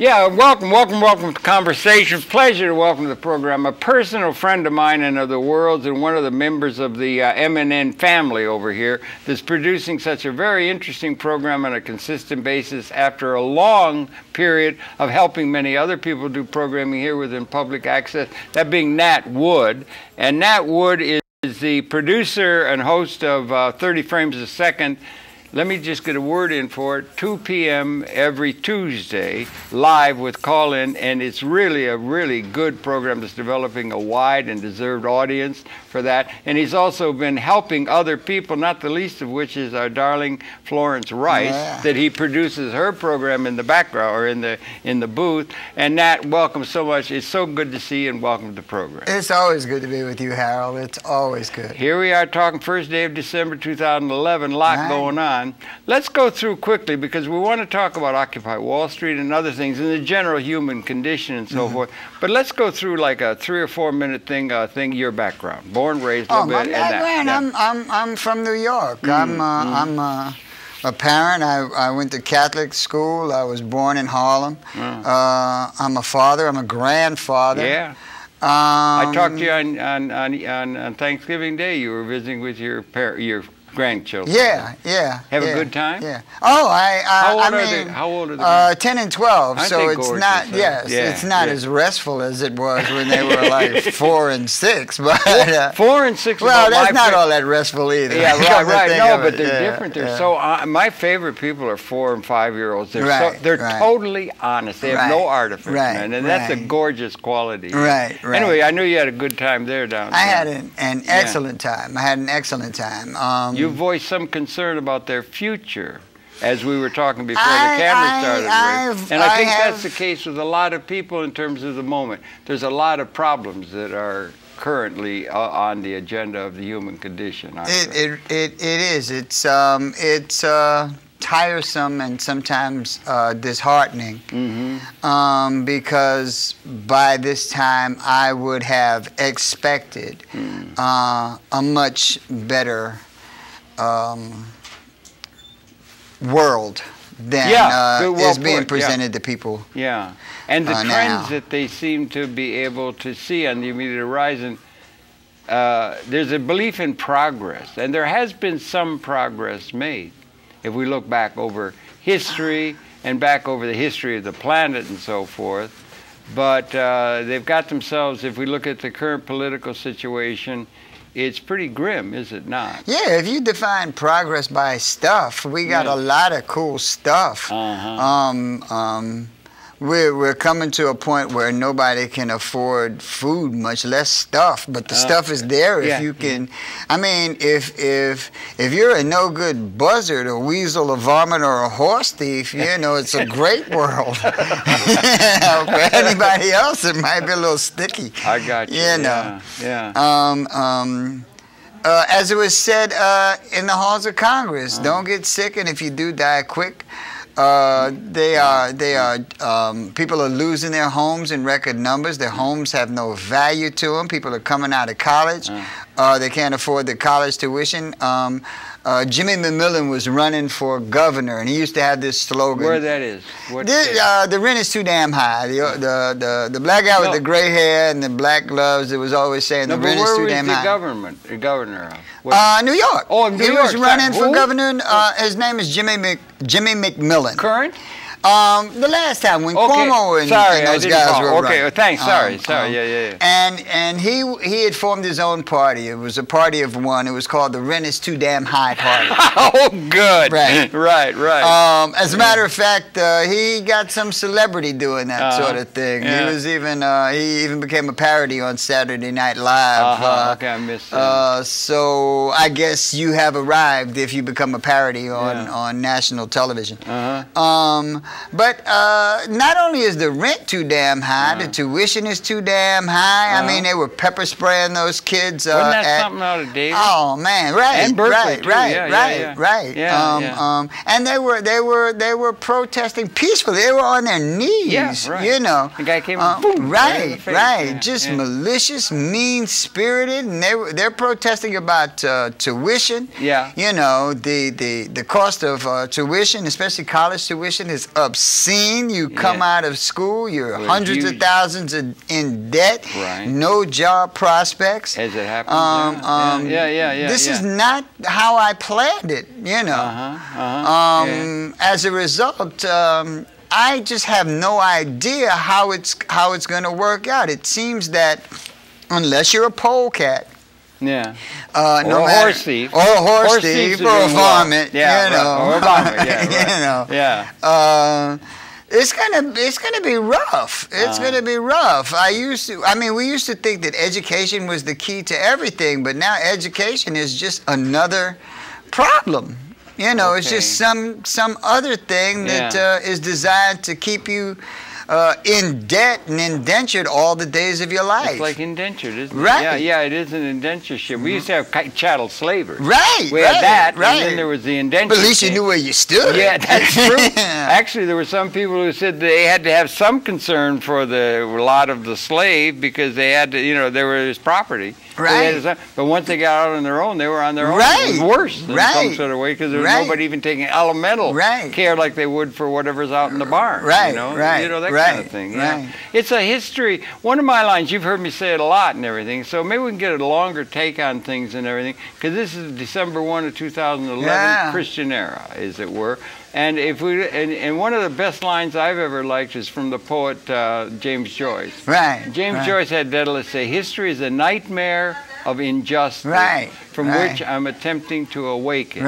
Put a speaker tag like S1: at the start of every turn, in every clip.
S1: Yeah, welcome to Conversation. Pleasure to welcome to the program a personal friend of mine and of the world's and one of the members of the MNN family over here that's producing such a very interesting program on a consistent basis after a long period of helping many other people do programming here within public access, that being Nat Wood. And Nat Wood is the producer and host of 30 Frames a Second. Let me just get a word in for it. 2 p.m. every Tuesday, live with call-in, and it's really a really good program that's developing a wide and deserved audience for that. And he's also been helping other people, not the least of which is our darling Florence Rice, that he produces her program in the background or in the booth. And Nat, welcome so much. It's so good to see you, and welcome to the program.
S2: It's always good to be with you, Harold. It's always good.
S1: Here we are talking first day of December 2011. A lot going on. Let's go through quickly because we want to talk about Occupy Wall Street and other things and the general human condition and so forth. But let's go through like a 3 or 4 minute thing. Your background, born, raised, a little bit.
S2: My background. I'm from New York. I'm a parent. I went to Catholic school. I was born in Harlem. I'm a father. I'm a grandfather.
S1: Yeah. I talked to you on Thanksgiving Day. You were visiting with your grandchildren.
S2: Yeah.
S1: Have a good time?
S2: Yeah. Oh,
S1: How old are they?
S2: 10 and 12.
S1: Aren't
S2: so
S1: they
S2: it's
S1: gorgeous,
S2: not.
S1: huh?
S2: Yes, it's not as restful as it was when they were like 4 and 6. But
S1: 4 and 6.
S2: Well, that's not all that restful either.
S1: Yeah, right. No, but they're different. They're so. My favorite people are 4 and 5-year-olds. They're totally honest. They have no artifice, man, and that's a gorgeous quality.
S2: Right.
S1: Anyway, I knew you had a good time there down there.
S2: I had an excellent time. I had an excellent time.
S1: You voiced some concern about their future, as we were talking before the camera started. And I think that's the case with a lot of people in terms of the moment. There's a lot of problems that are currently on the agenda of the human condition.
S2: It is. It's tiresome and sometimes disheartening, because by this time I would have expected a much better world than is being presented to people.
S1: Yeah, and the trends that they seem to be able to see on the immediate horizon, there's a belief in progress, and there has been some progress made. If we look back over history and back over the history of the planet and so forth, but they've got themselves, if we look at the current political situation, it's pretty grim, is it not?
S2: Yeah, if you define progress by stuff, we got a lot of cool stuff. We're coming to a point where nobody can afford food, much less stuff. But the stuff is there if you can. I mean, if you're a no good buzzard, a weasel, a varmint, or a horse thief, you know, it's a great world. For anybody else, it might be a little sticky.
S1: I got you.
S2: You know. As it was said in the halls of Congress, don't get sick, and if you do, die quick. People are losing their homes in record numbers. Their homes have no value to them. People are coming out of college. They can't afford the college tuition. Jimmy McMillan was running for governor, and he used to have this slogan.
S1: Where that is?
S2: The rent is too damn high. The black guy with the gray hair and the black gloves that was always saying the rent is too damn high.
S1: Where was the governor?
S2: New York.
S1: Oh, New York.
S2: He was running for governor. His name is Jimmy McMillan.
S1: Current?
S2: The last time when Cuomo and those guys were running.
S1: Thanks. Sorry. Yeah.
S2: And he had formed his own party. It was a party of one. It was called the Rent is Too Damn High Party.
S1: Oh, good. Right.
S2: As a matter of fact, he got some celebrity doing that sort of thing. He was even he even became a parody on Saturday Night Live.
S1: Okay, I missed that.
S2: So I guess you have arrived if you become a parody on national television. But not only is the rent too damn high, the tuition is too damn high. I mean, they were pepper spraying those kids.
S1: Wasn't that something out of Davis?
S2: Oh man, right,
S1: and Berkeley,
S2: right. And they were protesting peacefully. They were on their knees. You know.
S1: The guy came and boom,
S2: right. Just malicious, mean-spirited, and they're protesting about tuition. You know, the cost of tuition, especially college tuition, is obscene. You come out of school, you're hundreds of thousands in debt, no job prospects.
S1: As it happens.
S2: This is not how I planned it, you know. As a result, I just have no idea how it's going to work out. It seems that unless you're a polecat,
S1: or
S2: a horse thief, or a horse thief, or a varmint,
S1: or a varmint,
S2: it's gonna be rough. It's gonna be rough. We used to think that education was the key to everything, but now education is just another problem. You know, it's just some other thing that is designed to keep you in debt and indentured all the days of your life.
S1: It's like indentured, isn't it?
S2: Right.
S1: Yeah, it is an indentureship. We used to have chattel slavery.
S2: Right.
S1: We had that, and then there was the indenture.
S2: But at least you knew where you stood.
S1: Yeah, that's true. Actually, there were some people who said they had to have some concern for the lot of the slave because they had to, you know, they were his property.
S2: Right.
S1: But once they got out on their own, they were on their own.
S2: Right.
S1: It was worse in some sort of way because there was nobody even taking elemental care like they would for whatever's out in the barn.
S2: Right.
S1: You know, that kind of thing. Yeah. It's a history. One of my lines, you've heard me say it a lot and everything, so maybe we can get a longer take on things and everything, because this is December 1 of 2011, Christian era, as it were. And if we and one of the best lines I've ever liked is from the poet James Joyce.
S2: Right.
S1: James Joyce had Daedalus say, "History is a nightmare of injustice from which I'm attempting to awaken."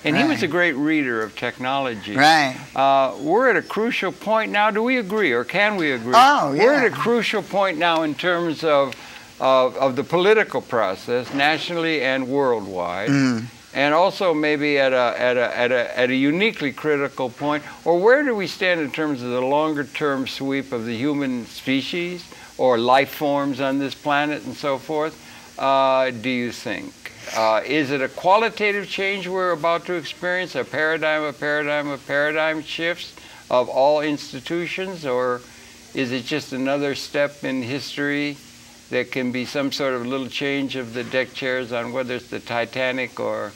S1: And he was a great reader of technology. We're at a crucial point now. Do we agree, or can we agree? We're at a crucial point now in terms of the political process, nationally and worldwide. And also maybe at a uniquely critical point, or where do we stand in terms of the longer-term sweep of the human species or life forms on this planet and so forth? Do you think? Is it a qualitative change we're about to experience, a paradigm shifts of all institutions, or is it just another step in history that can be some sort of little change of the deck chairs on whether it's the Titanic or,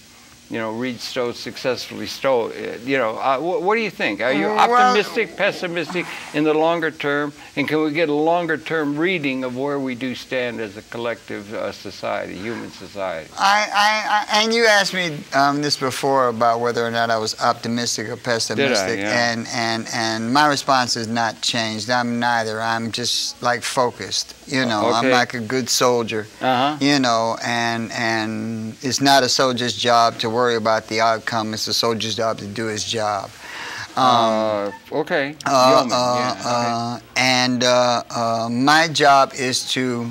S1: you know, Reed Stowe successfully stole, you know, what do you think? Are you optimistic, pessimistic in the longer term? And can we get a longer term reading of where we do stand as a collective society, human society?
S2: And you asked me this before about whether or not I was optimistic or pessimistic.
S1: Did I? Yeah.
S2: And my response has not changed. I'm neither. I'm just like focused. You know, I'm like a good soldier. You know, and it's not a soldier's job to worry about the outcome. It's a soldier's job to do his job. And my job is to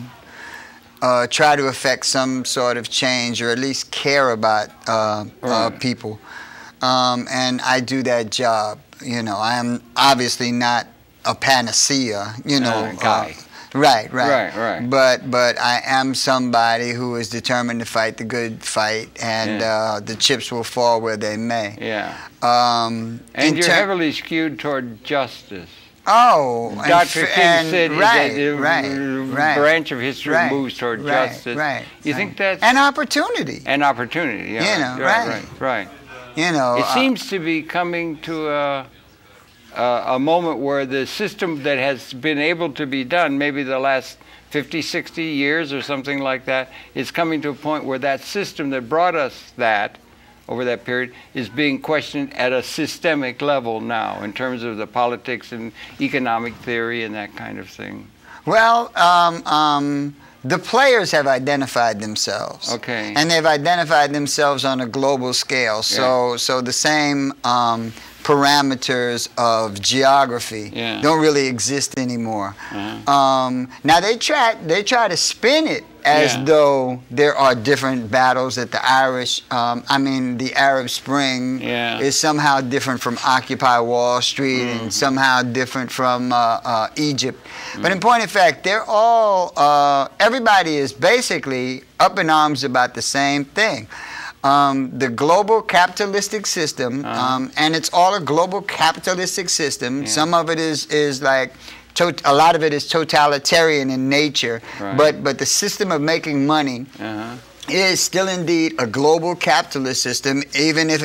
S2: try to affect some sort of change, or at least care about people. And I do that job. You know, I am obviously not a panacea, you know. Right. But I am somebody who is determined to fight the good fight, and the chips will fall where they may.
S1: And you're heavily skewed toward justice.
S2: Dr.
S1: King said that the branch of history moves toward justice. You think that's
S2: an opportunity?
S1: An opportunity, yeah.
S2: You know, right. You know,
S1: it seems to be coming to a moment where the system that has been able to be done, maybe the last 50, 60 years or something like that, is coming to a point where that system that brought us that, over that period, is being questioned at a systemic level now in terms of the politics and economic theory and that kind of thing.
S2: Well, the players have identified themselves. And they've identified themselves on a global scale. So the same parameters of geography don't really exist anymore. Now they try to spin it as though there are different battles, that the the Arab Spring is somehow different from Occupy Wall Street and somehow different from Egypt. But in point of fact, they're all, everybody is basically up in arms about the same thing. The global capitalistic system, and it's all a global capitalistic system. Some of it is like, a lot of it is totalitarian in nature, but the system of making money it is still indeed a global capitalist system, even if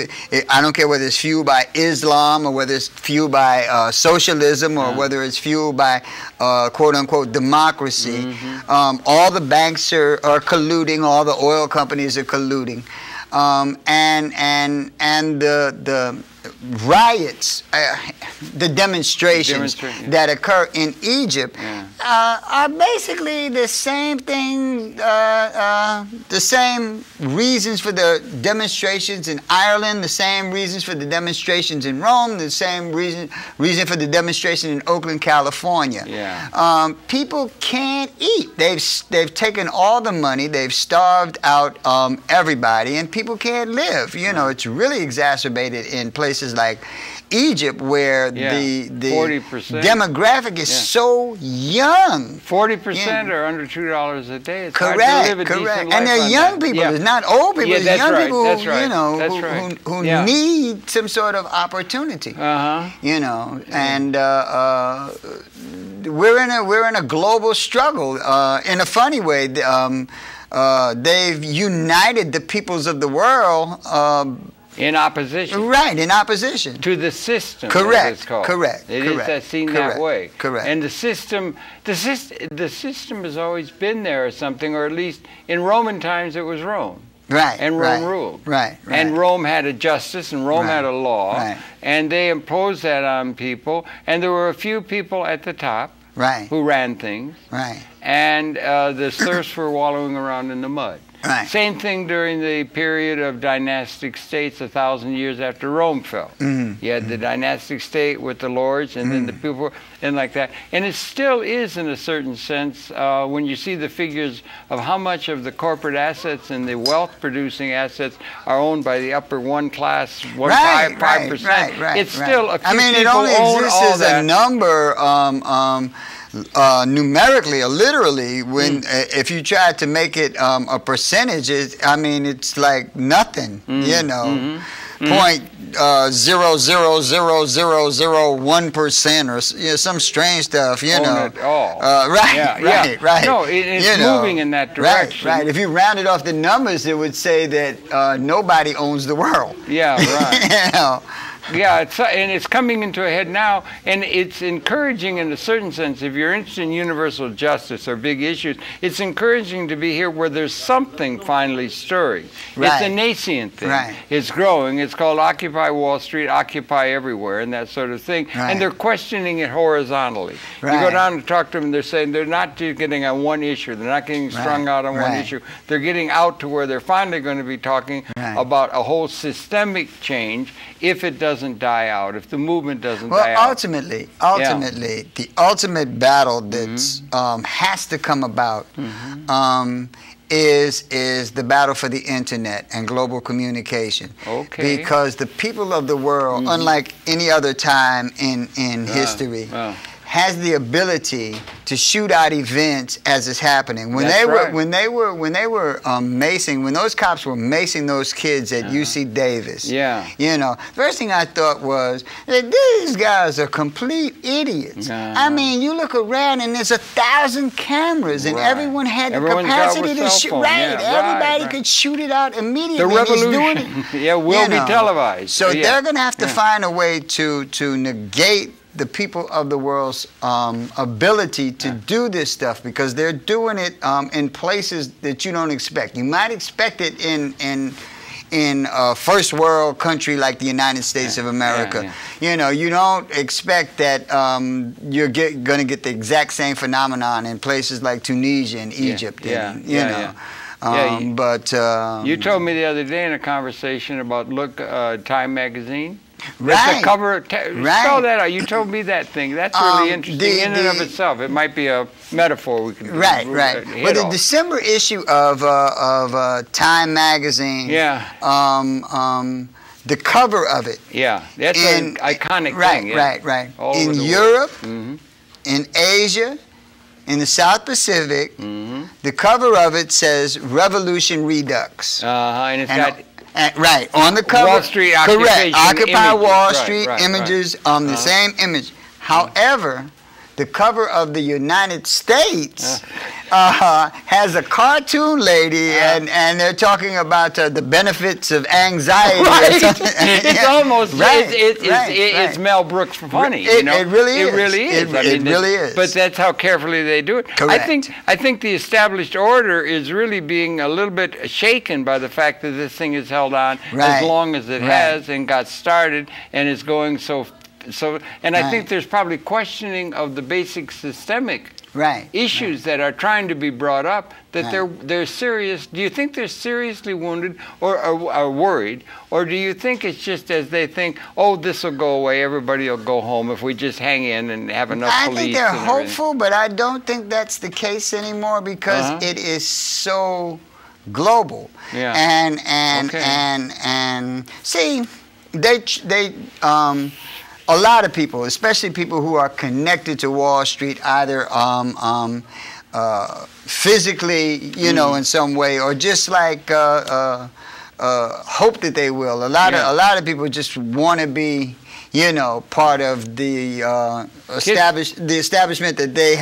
S2: I don't care whether it's fueled by Islam or whether it's fueled by socialism or whether it's fueled by quote-unquote democracy. All the banks are colluding, all the oil companies are colluding. And the riots, the demonstrations that occur in Egypt are basically the same thing, the same reasons for the demonstrations in Ireland, the same reasons for the demonstrations in Rome, the same reason for the demonstration in Oakland, California. People can't eat. They've taken all the money, they've starved out everybody, and people can't live. You know, it's really exacerbated in places like Egypt, where the 40% demographic is so young.
S1: 40% are under $2 a day. It's
S2: correct,
S1: hard to live a
S2: correct.
S1: decent
S2: And they're
S1: life
S2: young
S1: on
S2: people.
S1: that.
S2: It's not old people. It's young people who, you know, who need some sort of opportunity. You know, and we're in a global struggle. In a funny way, they've united the peoples of the world.
S1: In opposition.
S2: Right, in opposition.
S1: To the system.
S2: Correct,
S1: it's called.
S2: correct.
S1: It
S2: correct,
S1: is seen
S2: correct,
S1: that way.
S2: Correct.
S1: And the system has always been there or something, or at least in Roman times it was Rome.
S2: Right.
S1: And Rome ruled.
S2: Right, right.
S1: And Rome had a justice, and Rome had a law.
S2: Right.
S1: And they imposed that on people. And there were a few people at the top who ran things.
S2: Right.
S1: And the serfs were wallowing around in the mud.
S2: Right.
S1: Same thing during the period of dynastic states 1,000 years after Rome fell. You had the dynastic state with the lords, and then the people, and like that. And it still is, in a certain sense, when you see the figures of how much of the corporate assets and the wealth-producing assets are owned by the upper one class, 5%. It's still a few
S2: I mean, it
S1: people
S2: only
S1: own
S2: exists
S1: all
S2: as
S1: that.
S2: a number. Numerically or literally, when if you try to make it a percentage, I mean, it's like nothing. You know, 0.0000001% or some strange stuff. You know,
S1: it all.
S2: Right.
S1: No, it's moving in that direction.
S2: Right. If you rounded off the numbers, it would say that nobody owns the world.
S1: Yeah, right.
S2: You know.
S1: Yeah, and it's coming into a head now, and it's encouraging in a certain sense. If you're interested in universal justice or big issues, it's encouraging to be here where there's something finally stirring. It's a nascent thing. It's growing. It's called Occupy Wall Street, Occupy Everywhere, and that sort of thing. And they're questioning it horizontally. You go down and talk to them, and they're saying they're not just getting on one issue. They're not getting strung out on one issue. They're getting out to where they're finally going to be talking about a whole systemic change if it doesn't die out, if the movement doesn't die out.
S2: Ultimately, the ultimate battle that's has to come about is the battle for the internet and global communication. Because the people of the world, unlike any other time in history, has the ability to shoot out events as it's happening. When those cops were macing those kids at UC Davis, you know, first thing I thought was that these guys are complete idiots. I mean, you look around and there's 1,000 cameras, and everyone had the capacity to shoot. Everybody could shoot it out immediately.
S1: The revolution, will be televised.
S2: So they're going to have to find a way to negate the people of the world's ability to do this stuff, because they're doing it in places that you don't expect. You might expect it in a first world country like the United States of America. You know, you don't expect that you're going to get the exact same phenomenon in places like Tunisia and Egypt. But
S1: you told me the other day in a conversation about Time magazine. The cover. Spell that out. You told me that thing. That's really interesting in and of itself. It might be a metaphor we can
S2: Well, the December issue of Time magazine. The cover of it.
S1: That's an iconic thing.
S2: In Europe, in Asia, in the South Pacific, the cover of it says "Revolution Redux."
S1: And it's got.
S2: On the cover,
S1: Wall Street occupation
S2: Occupy
S1: images.
S2: Wall Street images on the same image. However, the cover of the United States has a cartoon lady, and they're talking about the benefits of anxiety.
S1: Right. It's almost it's Mel Brooks funny.
S2: It really is.
S1: It really is.
S2: It really is.
S1: But that's how carefully they do it.
S2: Correct.
S1: I think the established order is really being a little bit shaken by the fact that this thing is held on as long as it has and got started and is going so. And I think there's probably questioning of the basic systemic issues that are trying to be brought up, that they're serious. Do you think they're seriously wounded or are worried? Or do you think it's just as they think, oh, this will go away, everybody will go home if we just hang in and have enough police?
S2: I think they're hopeful, but I don't think that's the case anymore because it is so global.
S1: Yeah.
S2: And see, they a lot of people, especially people who are connected to Wall Street, either physically, you know, in some way, or just like hope that they will. A lot of people just want to be, you know, part of the establishment that they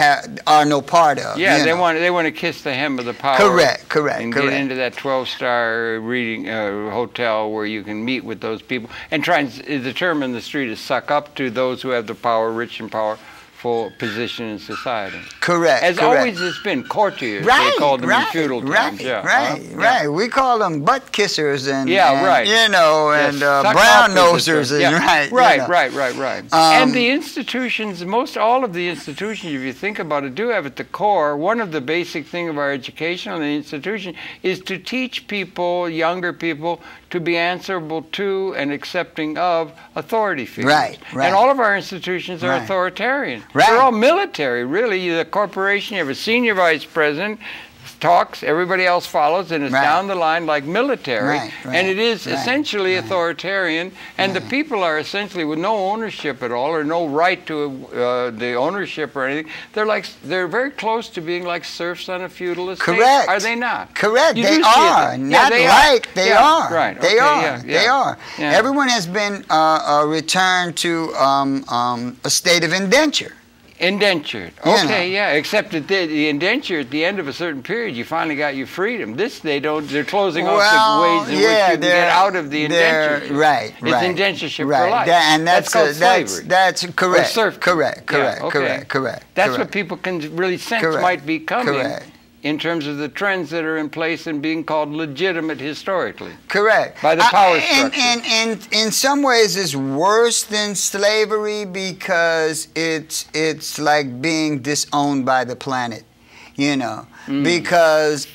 S2: are no part of.
S1: Yeah, they want to kiss the hem of the power.
S2: Correct.
S1: And get into that 12-star reading hotel where you can meet with those people and try and determine the street to suck up to those who have the power, rich and powerful position in society.
S2: Correct.
S1: As always, it's been courtiers. They called them in feudal times.
S2: Right. We call them butt kissers and you know, and brown nosers and
S1: right. And the institutions, all of the institutions, if you think about it, do have at the core, one of the basic things of our educational institution is to teach people, younger people, to be answerable to and accepting of authority figures.
S2: Right.
S1: And all of our institutions are authoritarian. They're all military, really. The corporation, you have a senior vice president, talks, everybody else follows, and it's down the line like military. And it is essentially authoritarian, and the people are essentially with no ownership at all, or no right to the ownership or anything. They're very close to being like serfs on a feudal estate.
S2: Correct.
S1: Are they not?
S2: Correct. They are. Not like they are.
S1: Right.
S2: They are. They are. Everyone has been returned to a state of indenture.
S1: Indentured. Okay, except that the indenture, at the end of a certain period, you finally got your freedom. They don't. They're closing off the ways in which you can get out of the indenture.
S2: Right.
S1: It's indentureship for life.
S2: And that's
S1: called slavery.
S2: That's correct.
S1: Correct. That's what people can really sense might be coming. In terms of the trends that are in place and being called legitimate historically.
S2: Correct.
S1: By the power structure.
S2: And in some ways it's worse than slavery because it's like being disowned by the planet, you know. Because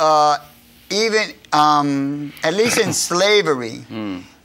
S2: even, at least in slavery,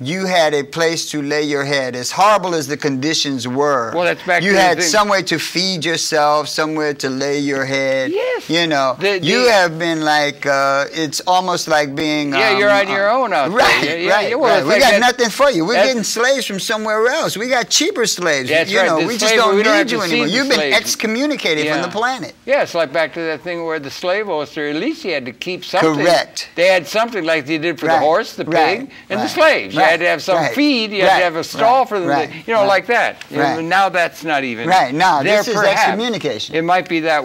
S2: you had a place to lay your head. As horrible as the conditions were, you had somewhere to feed yourself, somewhere to lay your head.
S1: Yes.
S2: You know, you have been like, it's almost like being...
S1: you're on your own out there.
S2: Right. We got nothing for you. We're getting slaves from somewhere else. We got cheaper slaves.
S1: That's
S2: you know, we just don't need you anymore. You've been excommunicated from the planet.
S1: Yeah, it's like back to that thing where the slave owner, at least he had to keep something.
S2: Correct.
S1: They had something like they did for the horse, the pig, and the slaves. You had to have some feed, you had to have a stall for them, you know, like that. Now that's not even
S2: now this is excommunication.
S1: It might be that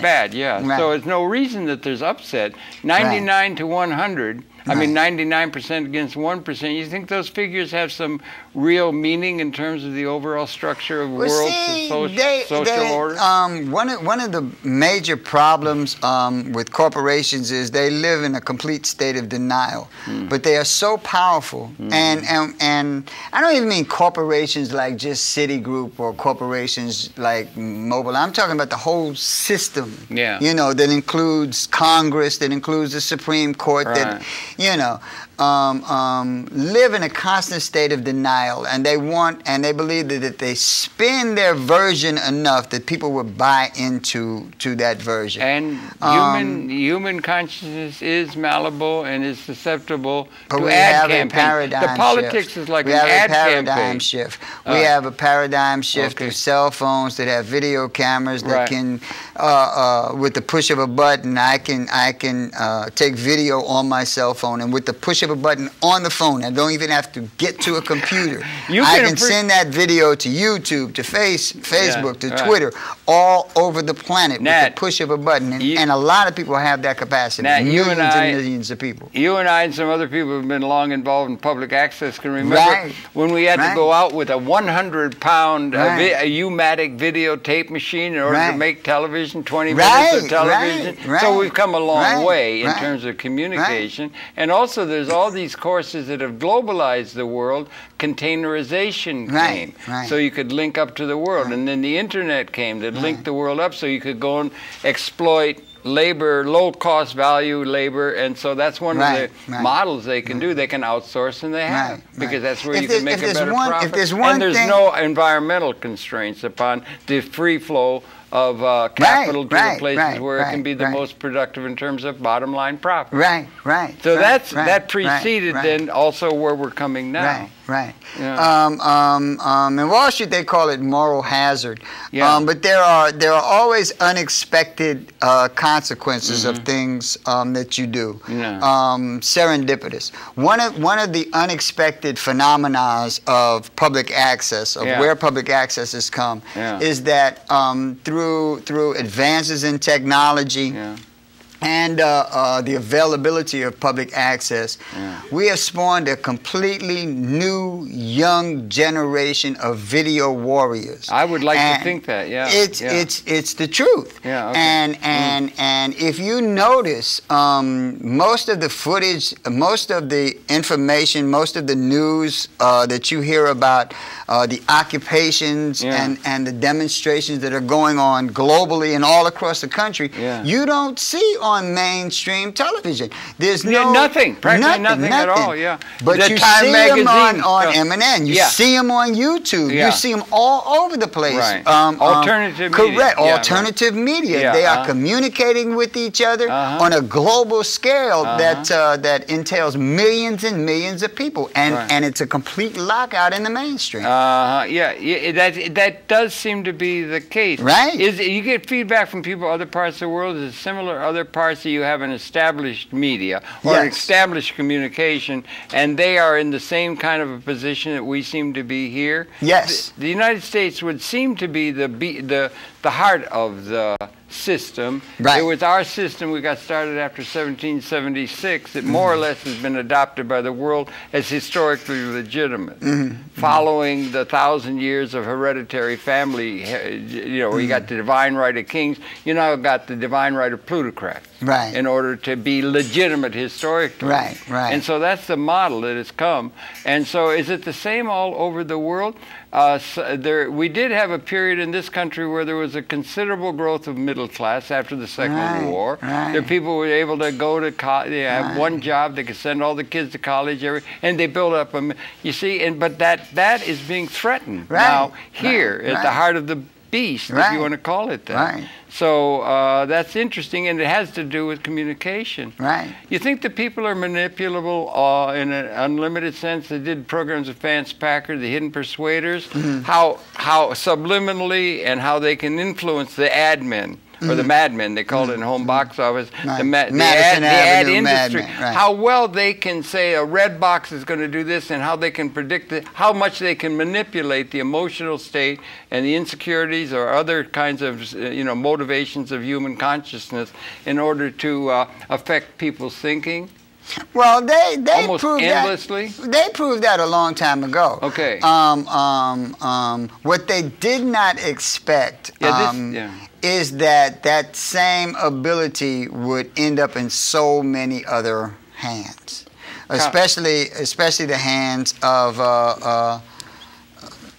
S1: bad, So it's no reason that there's upset. 99 to 100. I mean, 99% against 1%. You think those figures have some real meaning in terms of the overall structure of social order?
S2: One of the major problems with corporations is they live in a complete state of denial. But they are so powerful. And I don't even mean corporations like just Citigroup or corporations like Mobile. I'm talking about the whole system. You know, that includes Congress, that includes the Supreme Court, that... You know, live in a constant state of denial, and they believe that if they spin their version enough, that people will buy into that version.
S1: And human consciousness is malleable and is susceptible to ad campaigns. The politics is like an ad campaign.
S2: We have a paradigm shift of cell phones that have video cameras that can, with the push of a button, I can take video on my cell phone, and with the push push of a button on the phone. I don't even have to get to a computer. I can send that video to YouTube, to Facebook, to Twitter, all over the planet with the push of a button. And a lot of people have that capacity.
S1: Nat,
S2: millions and millions of people.
S1: You and I and some other people who have been long involved in public access can remember when we had to go out with a 100-pound U-matic videotape machine in order to make television, 20 minutes of television. So we've come a long way in terms of communication. And also there's all these courses that have globalized the world. Containerization came. So you could link up to the world. And then the internet came that linked the world up so you could go and exploit labor, low-cost value labor, and so that's one of the models they can do. They can outsource, and they have, because that's where you can make a better profit. And there's no environmental constraints upon the free flow of capital to the places where it can be the most productive in terms of bottom line profit. So that preceded then also where we're coming now.
S2: In Wall Street they call it moral hazard. But there are always unexpected consequences of things that you do. Serendipitous. One of the unexpected phenomena of public access, of where public access has come, is that through advances in technology and the availability of public access, we have spawned a completely new, young generation of video warriors.
S1: I would like to think that,
S2: It's the truth. And if you notice, most of the footage, most of the information, most of the news that you hear about the occupations and the demonstrations that are going on globally and all across the country, you don't see on mainstream television. There's nothing at all. But you see them on MNN. You see them on YouTube. You see them all over the place.
S1: Alternative media.
S2: Alternative media. They are communicating with each other on a global scale that entails millions and millions of people, and it's a complete lockout in the mainstream.
S1: That does seem to be the case. You get feedback from people other parts of the world. Is it similar other parts that you have an established media or an established communication, and they are in the same kind of a position that we seem to be here? The United States would seem to be the heart of the system. It was our system. We got started after 1776. It more or less has been adopted by the world as historically legitimate, following the 1,000 years of hereditary family. Where you got the divine right of kings. You now got the divine right of plutocrats. In order to be legitimate historically. And so that's the model that has come. And so is it the same all over the world? We did have a period in this country where there was a considerable growth of middle class after the Second World War. There people were able to go to college, they have one job, they could send all the kids to college, and they built up but that is being threatened now here at the heart of the beast, if you want to call it that. So that's interesting, and it has to do with communication. You think the people are manipulable in an unlimited sense? They did programs with Vance Packard, the Hidden Persuaders, how subliminally and how they can influence the admin. Or the madmen, they call it in home box office, the ad industry. How well they can say a red box is going to do this, and how they can predict it, how much they can manipulate the emotional state and the insecurities or other kinds of motivations of human consciousness in order to affect people's thinking.
S2: Well, they
S1: almost
S2: proved
S1: endlessly.
S2: They proved that a long time ago. What they did not expect is that same ability would end up in so many other hands, especially the hands of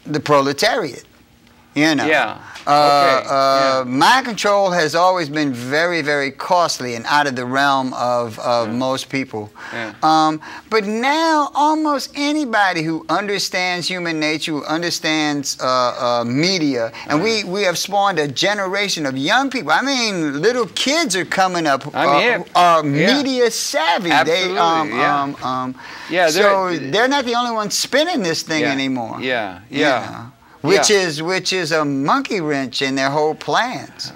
S2: the proletariat. Mind control has always been very, very costly and out of the realm of most people. But now almost anybody who understands human nature, who understands media, and we have spawned a generation of young people. I mean, little kids are coming up who are media savvy. So they're not the only ones spinning this thing anymore. Which is a monkey wrench in their whole plans.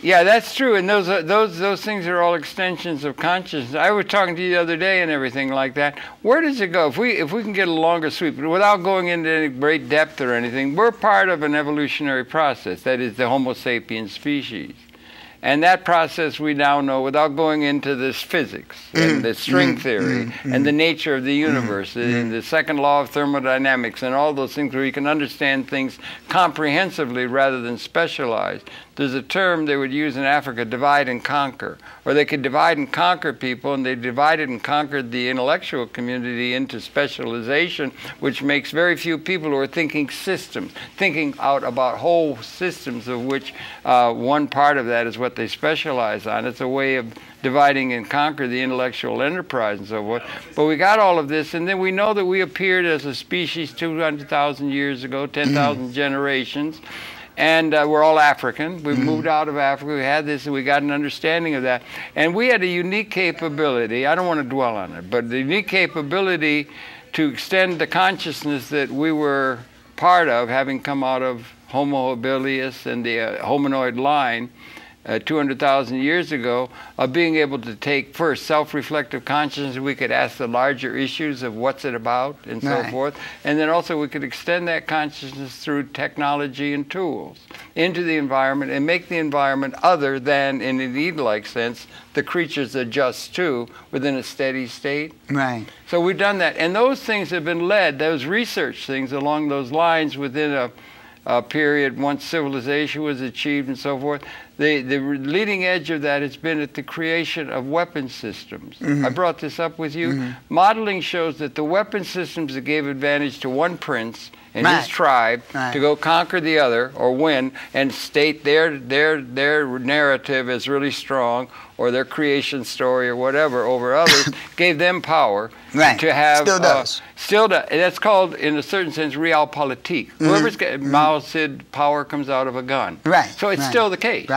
S1: Yeah, that's true, and those things are all extensions of consciousness. I was talking to you the other day and everything like that. Where does it go? If we can get a longer sweep, without going into any great depth or anything, we're part of an evolutionary process. That is the Homo sapiens species. And that process we now know, without going into this physics and the string theory and the nature of the universe and the second law of thermodynamics and all those things where you can understand things comprehensively rather than specialized. There's a term they would use in Africa, divide and conquer. Or they could divide and conquer people, and they divided and conquered the intellectual community into specialization, which makes very few people who are thinking systems, thinking out about whole systems, of which one part of that is what they specialize on. It's a way of dividing and conquer the intellectual enterprise and so forth. But we got all of this, and then we know that we appeared as a species 200,000 years ago, 10,000 generations. And we're all African. We moved out of Africa. We had this, and we got an understanding of that. And we had a unique capability. I don't want to dwell on it, but the unique capability to extend the consciousness that we were part of, having come out of Homo habilis and the hominoid line 200,000 years ago, of being able to take first self-reflective consciousness. We could ask the larger issues of what's it about and so forth, and then also we could extend that consciousness through technology and tools into the environment and make the environment other than, in an Eden-like sense, the creatures adjust to within a steady state.
S2: Right.
S1: So we've done that, and those things have been led, those research things along those lines within a period once civilization was achieved and so forth. The leading edge of that has been at the creation of weapon systems. I brought this up with you. Modeling shows that the weapon systems that gave advantage to one prince and his tribe to go conquer the other or win and state their narrative as really strong, or their creation story or whatever over others, gave them power to have.
S2: Still does.
S1: Still does. That's called, in a certain sense, realpolitik. Whoever's got, Mao said power comes out of a gun. So it's still the case.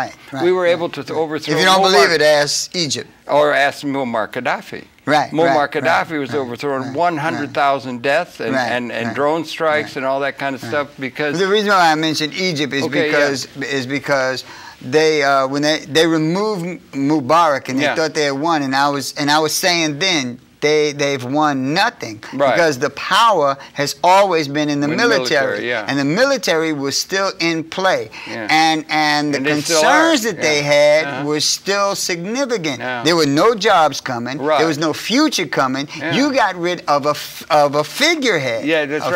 S1: We were able to overthrow.
S2: If you don't believe it, ask Egypt.
S1: Or ask Muammar Gaddafi. Muammar Gaddafi was overthrown, 100,000 deaths and drone strikes and all that kind of stuff. Because
S2: the reason why I mentioned Egypt is because they when they removed Mubarak and they thought they had won, and I was saying then they've won nothing because the power has always been in the military and the military was still in play, and the concerns that they had were still significant. There were no jobs coming. There was no future coming. You got rid of a figurehead.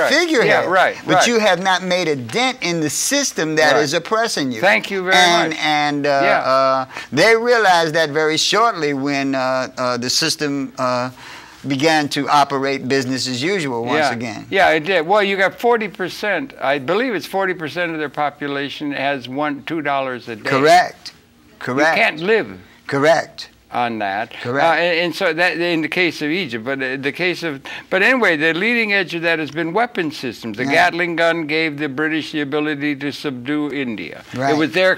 S2: Figurehead. But you have not made a dent in the system that is oppressing you.
S1: Thank you very much.
S2: And they realized that very shortly when the system began to operate business as usual once again.
S1: Yeah, it did. Well, you got 40%, I believe it's 40% of their population has $2 a day.
S2: Correct.
S1: You can't live on that. And so that in the case of Egypt, but the case of, but anyway, the leading edge of that has been weapon systems. The Gatling gun gave the British the ability to subdue India. It was their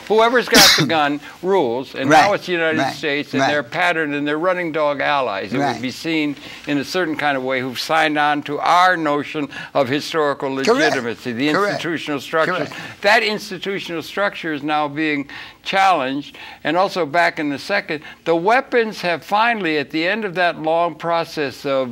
S1: whoever's got the gun rules, and now it's the United States, and they're patterned and they're running dog allies. It would be seen in a certain kind of way who've signed on to our notion of historical legitimacy, the institutional structure. That institutional structure is now being challenged, and also back in the second, the weapons have finally, at the end of that long process of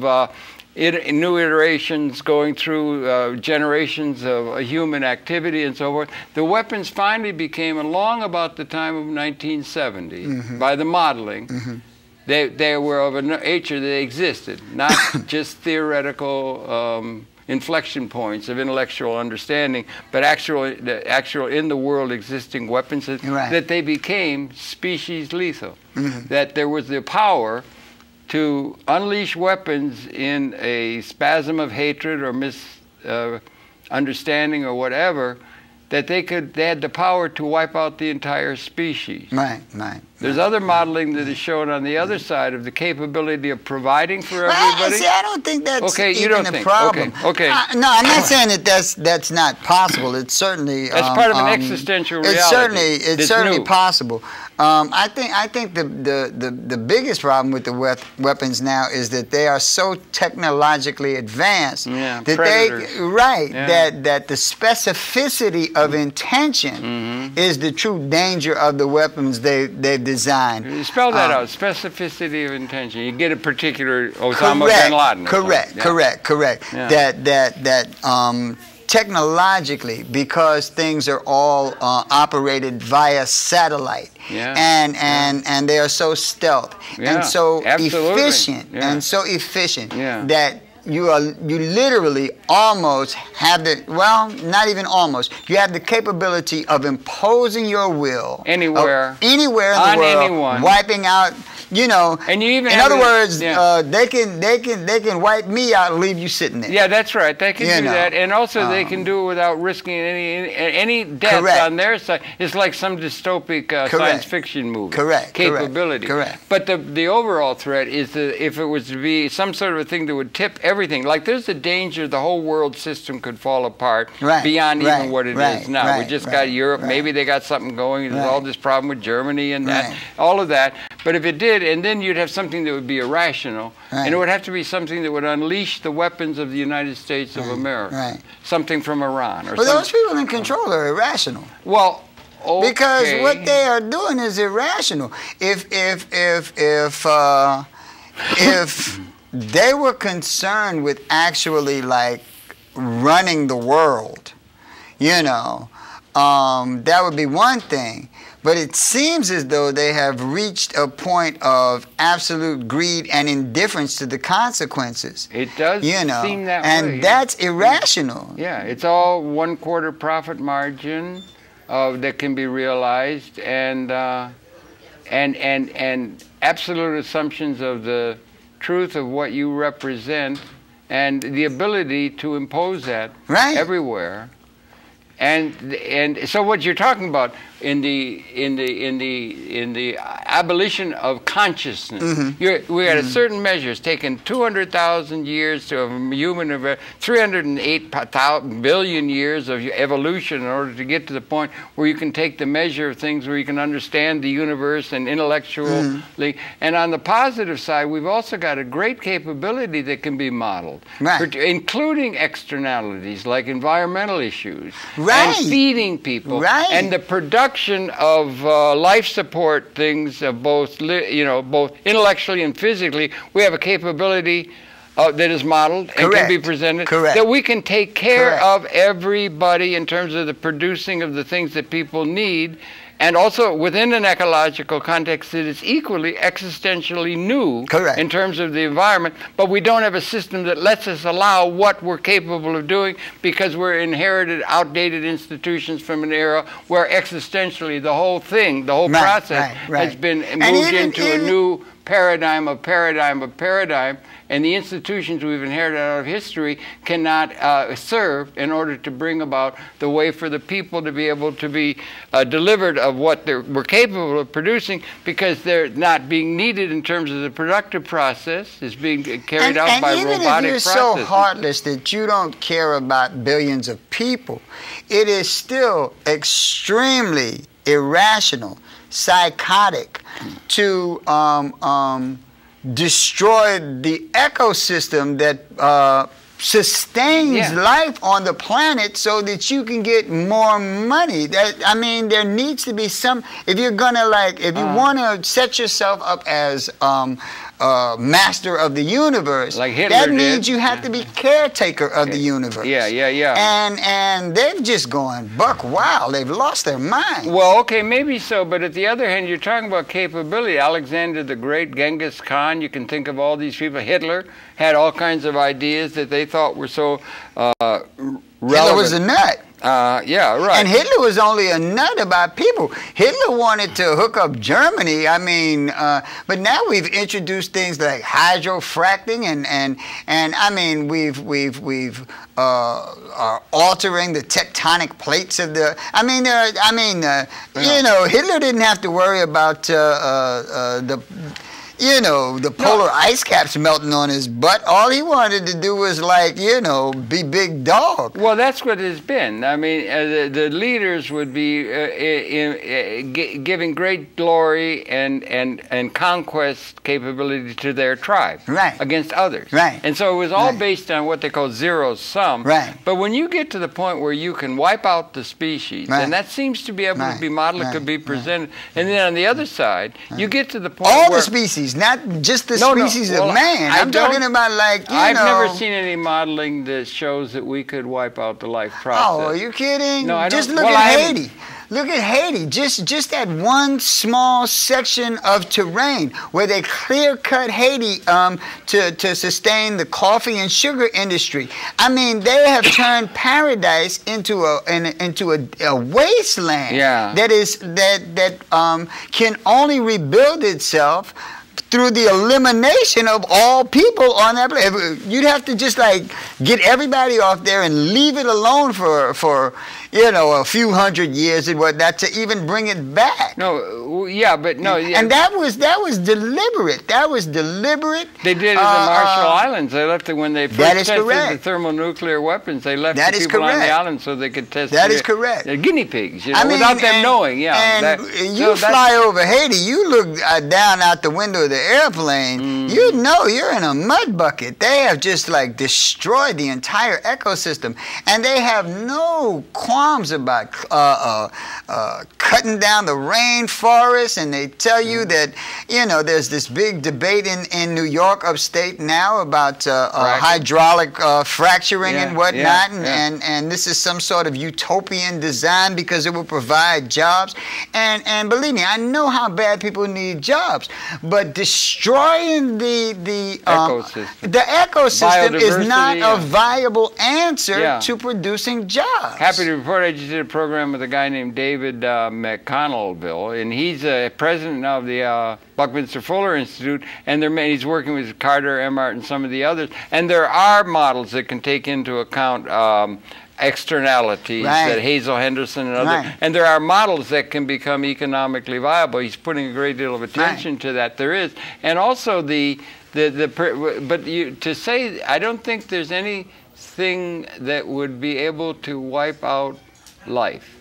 S1: new iterations going through generations of human activity and so forth, the weapons finally became, along about the time of 1970, by the modeling, they were of a nature that existed, not just theoretical inflection points of intellectual understanding, but actual in the world existing weapons, that they became species lethal. That there was the power to unleash weapons in a spasm of hatred or misunderstanding or whatever, that they had the power to wipe out the entire species. There's other modeling that is shown on the other side of the capability of providing for everybody.
S2: See, I don't think that's even a problem. No, I'm not saying that that's not possible. It's certainly
S1: that's part of an existential reality.
S2: It's certainly possible. I think the biggest problem with the weapons now is that they are so technologically advanced that that the specificity of intention is the true danger of the weapons they've designed.
S1: Spell that out. Specificity of intention. You get a particular Osama bin Laden.
S2: Correct. Yeah. Technologically, because things are all operated via satellite, and they are so stealth and so efficient, that you literally almost have not even almost, you have the capability of imposing your will anywhere in the world, wiping out. And you even in other words, they can wipe me out and leave you sitting there.
S1: Yeah, that's right. They can do that, and also they can do it without risking any deaths on their side. It's like some dystopic science fiction movie. Capability. Correct. But the overall threat is that if it was to be some sort of a thing that would tip everything, like there's a danger the whole world system could fall apart beyond even what it is now. We just got Europe. Maybe they got something going. There's all this problem with Germany and all of that. But if it did, and then you'd have something that would be irrational, and it would have to be something that would unleash the weapons of the United States of America, something from Iran. Or
S2: those people in control are irrational.
S1: Well,
S2: because what they are doing is irrational. If they were concerned with actually like running the world, that would be one thing. But it seems as though they have reached a point of absolute greed and indifference to the consequences.
S1: It does seem that way.
S2: And that's irrational.
S1: Yeah, it's all 1/4 profit margin that can be realized, and absolute assumptions of the truth of what you represent, and the ability to impose that everywhere. And so what you're talking about in the abolition of consciousness, we had a certain measure. It's taken 200,000 years to a human, 308 billion years of evolution in order to get to the point where you can take the measure of things, where you can understand the universe and intellectually. And on the positive side, we've also got a great capability that can be modeled, including externalities like environmental issues. And feeding people, and the production of life support things of both, both intellectually and physically. We have a capability that is modeled and can be presented, that we can take care of everybody in terms of the producing of the things that people need. And also within an ecological context that is equally existentially new in terms of the environment, but we don't have a system that lets us allow what we're capable of doing, because we're inherited outdated institutions from an era where existentially the whole thing, the whole process has been moved into a new paradigm, and the institutions we've inherited out of history cannot serve in order to bring about the way for the people to be able to be delivered of what we're capable of producing, because they're not being needed in terms of the productive process. Is being carried out by robotic processes. And even if you're so
S2: heartless that you don't care about billions of people, it is still extremely irrational, psychotic to destroy the ecosystem that sustains life on the planet so that you can get more money. I mean, there needs to be some, if you're gonna if you want to set yourself up as master of the universe,
S1: like Hitler
S2: that means you have to be caretaker of the universe. And they've just gone buck wild. They've lost their mind.
S1: Well, okay, maybe so, but at the other hand, you're talking about capability. Alexander the Great, Genghis Khan, you can think of all these people. Hitler had all kinds of ideas that they thought were so relevant.
S2: Hitler was a nut.
S1: And
S2: Hitler was only a nut about people. Hitler wanted to hook up Germany. I mean, but now we've introduced things like hydrofracking, and I mean we've are altering the tectonic plates of the. You know, Hitler didn't have to worry about you know, the polar ice caps melting on his butt. All he wanted to do was, like, you know, be big dog.
S1: Well, that's what it's been. I mean, the leaders would be giving great glory and conquest capability to their tribe against others.
S2: Right.
S1: And so it was all based on what they call zero sum.
S2: Right.
S1: But when you get to the point where you can wipe out the species, and that seems to be able to be modeled, it could be presented, and then on the other side, you get to the point
S2: all
S1: where
S2: the species, not just the species of man. I'm talking about, like,
S1: I've never seen any modeling that shows that we could wipe out the life process.
S2: Oh, are you kidding?
S1: No, I don't.
S2: Just look at Haiti. Look at Haiti, just that one small section of terrain where they clear-cut Haiti to sustain the coffee and sugar industry. I mean, they have turned paradise into a wasteland that can only rebuild itself through the elimination of all people on that place. You'd have to just, like, get everybody off there and leave it alone for you know, a few hundred years and whatnot to even bring it back.
S1: No, yeah, but no. Yeah.
S2: And that was deliberate. That was deliberate.
S1: They did it in the Marshall Islands. They left it when they first tested the thermonuclear weapons. They left the people on the island so they could test.
S2: That is correct.
S1: Guinea pigs, you know, without them knowing. Yeah.
S2: And you fly over Haiti, you look down out the window of the airplane, you know you're in a mud bucket. They have just, like, destroyed the entire ecosystem, and they have no qualms about cutting down the rainforest. And they tell you that, you know, there's this big debate in New York upstate now about hydraulic fracturing and whatnot, and this is some sort of utopian design because it will provide jobs. And believe me, I know how bad people need jobs, but destroying the ecosystem is not a viable answer to producing jobs.
S1: Happy to report I just did a program with a guy named David McConnellville, and he's president of the Buckminster Fuller Institute, and he's working with Carter, Emmart, and some of the others. And there are models that can take into account externalities that Hazel Henderson and others, and there are models that can become economically viable. He's putting a great deal of attention to that. There is, and also to say, I don't think there's anything that would be able to wipe out life.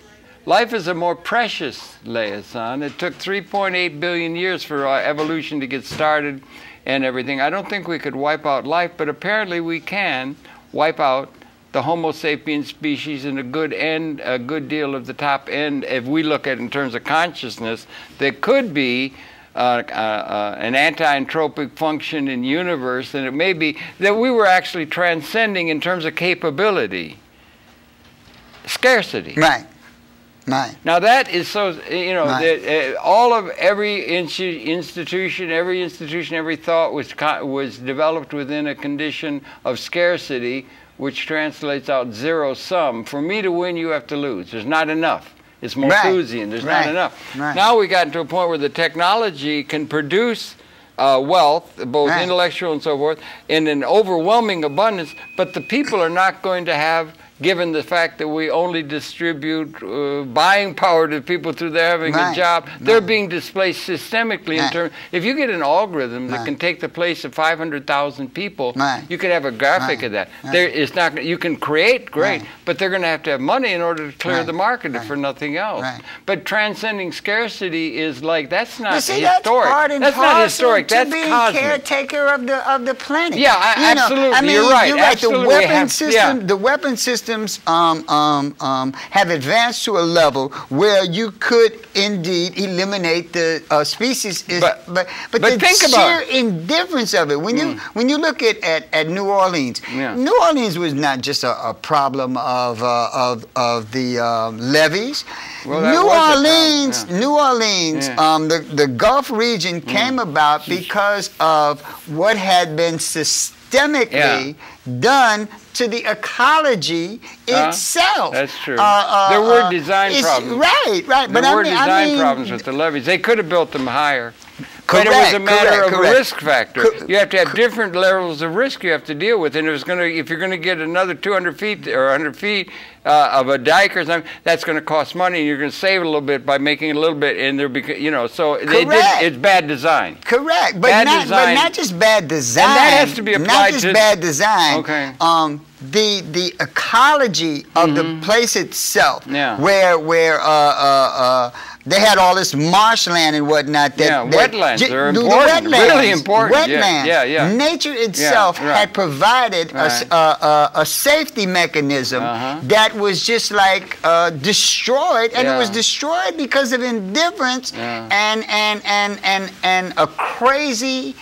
S1: Life is a more precious liaison. It took 3.8 billion years for evolution to get started and everything. I don't think we could wipe out life, but apparently we can wipe out the Homo sapiens species and a good deal of the top end. If we look at it in terms of consciousness, there could be an anti-entropic function in the universe, and it may be that we were actually transcending in terms of capability scarcity.
S2: Right.
S1: Now that is so, you know, all of every institution, every thought was developed within a condition of scarcity, which translates out zero sum. For me to win, you have to lose. There's not enough. It's Malthusian. There's not enough. Now we got to a point where the technology can produce wealth, both intellectual and so forth, in an overwhelming abundance, but the people are not going to have, given the fact that we only distribute buying power to people through their having a job, they're being displaced systemically in terms. If you get an algorithm that can take the place of 500,000 people, you could have a graphic of that. There is not. You can create great, but they're going to have money in order to clear the market for nothing else. But transcending scarcity is like, that's not historic. That's not historic. That's
S2: being
S1: cosmic.
S2: Caretaker of the planet.
S1: Yeah, absolutely. I mean, you're right.
S2: The weapon systems have advanced to a level where you could indeed eliminate the species. But the sheer indifference of it. When you look at New Orleans, New Orleans was not just a problem of the levees.
S1: Well,
S2: New Orleans, the Gulf region came about because of what had been systemically done to the ecology itself.
S1: That's true. There were design problems.
S2: Right.
S1: There were design problems with the levees. They could have built them higher. But it was a matter of a risk factor. You have to have different levels of risk you have to deal with, and if you're going to get another 200 feet or 100 feet of a dike or something, that's going to cost money, and you're going to save a little bit by making it a little bit, and so it's bad design.
S2: Correct, but not just bad design. And that has to be applied not just to bad design.
S1: Okay.
S2: The ecology of the place itself, where they had all this marshland and whatnot.
S1: Wetlands are important, really important.
S2: Wetlands. Nature itself had provided a safety mechanism that was just like destroyed, and it was destroyed because of indifference and a crazy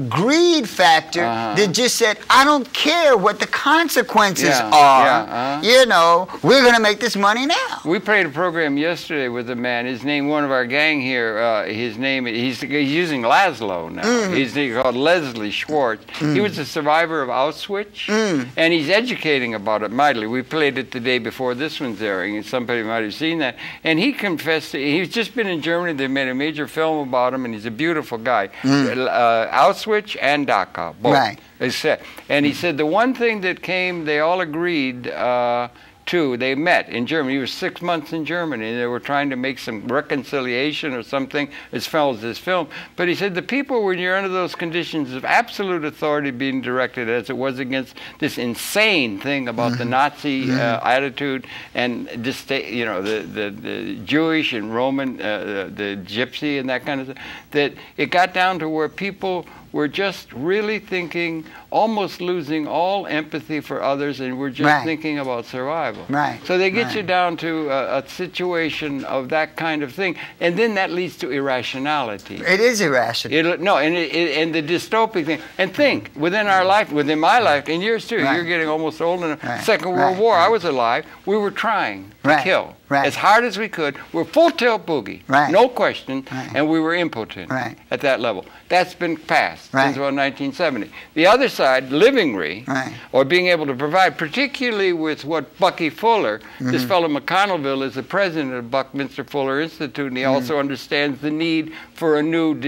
S2: greed factor that just said, I don't care what the consequences are. We're going to make this money now.
S1: We played a program yesterday with a man. His name, one of our gang here, his name, he's using Laszlo now. He's called Leslie Schwartz. He was a survivor of Auschwitz, and he's educating about it mightily. We played it the day before this one's airing, and somebody might have seen that. And he confessed, he's just been in Germany. They made a major film about him, and he's a beautiful guy. Auschwitz and Dachau, both. Right. And he said the one thing that came, they all agreed to, they met in Germany. He was 6 months in Germany, and they were trying to make some reconciliation or something as far as this film. But he said the people, when you're under those conditions of absolute authority being directed, as it was against this insane thing about the Nazi attitude and just, the Jewish and Roman, the Gypsy and that kind of stuff, that it got down to where people were just really thinking, almost losing all empathy for others, and we're just thinking about survival. So they get you down to a situation of that kind of thing, and then that leads to irrationality.
S2: It is irrational.
S1: And the dystopic thing. And think, within our life, within my life, and yours too, you're getting almost old enough. Second World War, I was alive. We were trying to kill as hard as we could. We're full tilt boogie, no question, and we were impotent at that level. That's been passed since about 1970. The other side, livingry, or being able to provide, particularly with what Bucky Fuller, this fellow McConnellville is the president of Buckminster Fuller Institute, and he also understands the need for a new